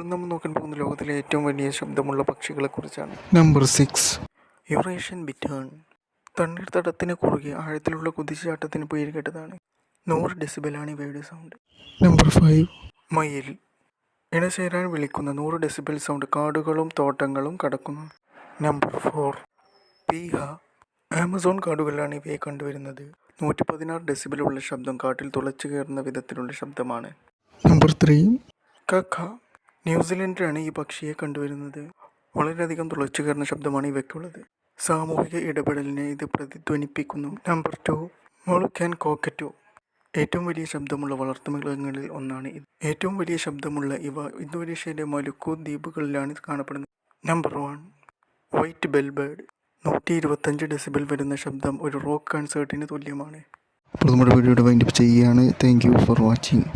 തുടർന്ന് നമ്മൾ നോക്കാൻ പോകുന്ന ലോകത്തിലെ ഏറ്റവും വലിയ ശബ്ദമുള്ള പക്ഷികളെക്കുറിച്ചാണ്. Number 6, Eurasian bittern. തണ്ണീർത്തടത്തിന് കുറുകെ ആഴത്തിലുള്ള കുതിച്ചുചാട്ടത്തിന് പേര് കേട്ടതാണ്. 100 ഡെസിബലാണ് ഇവയുടെ സൗണ്ട്. നമ്പർ 5, മയിൽ. ഇണചേരാൻ വിളിക്കുന്ന 100 ഡെസിബൽ സൗണ്ട് കാടുകളും തോട്ടങ്ങളും കടക്കുന്നു. നമ്പർ 4, പീഹ. ആമസോൺ കാടുകളിലാണ് ഇവയെ കണ്ടുവരുന്നത്. 116 ഡെസിബിളുള്ള ശബ്ദം കാട്ടിൽ തുളച്ചു കയറുന്ന വിധത്തിലുള്ള ശബ്ദമാണ്. നമ്പർ 3, കക്ക. ന്യൂസിലൻഡിലാണ് ഈ പക്ഷിയെ കണ്ടുവരുന്നത്. വളരെയധികം തുളച്ചു കയറുന്ന ശബ്ദമാണ് ഇവയ്ക്കുള്ളത്. സാമൂഹിക ഇടപെടലിനെ ഇത് പ്രതിധ്വനിപ്പിക്കുന്നു. നമ്പർ 2, മൊളുക്കൻ കോക്കറ്റു. ഏറ്റവും വലിയ ശബ്ദമുള്ള വളർത്തുമൃഗങ്ങളിൽ ഒന്നാണ് ഇത്. ഏറ്റവും വലിയ ശബ്ദമുള്ള ഇവ ഇന്തോനേഷ്യയിലെ മലുക്കു ദ്വീപുകളിലാണ് കാണപ്പെടുന്നത്. Number 1, white ബെൽബേർഡ്. 125 ഡെസിബിൾ വരുന്ന ശബ്ദം ഒരു റോക്ക് കൺസേർട്ടിന് തുല്യമാണ്. അപ്പോൾ നമ്മുടെ വീഡിയോയുടെ വൈൻഡപ്പ് ചെയ്യുകയാണ്. Thank you for watching.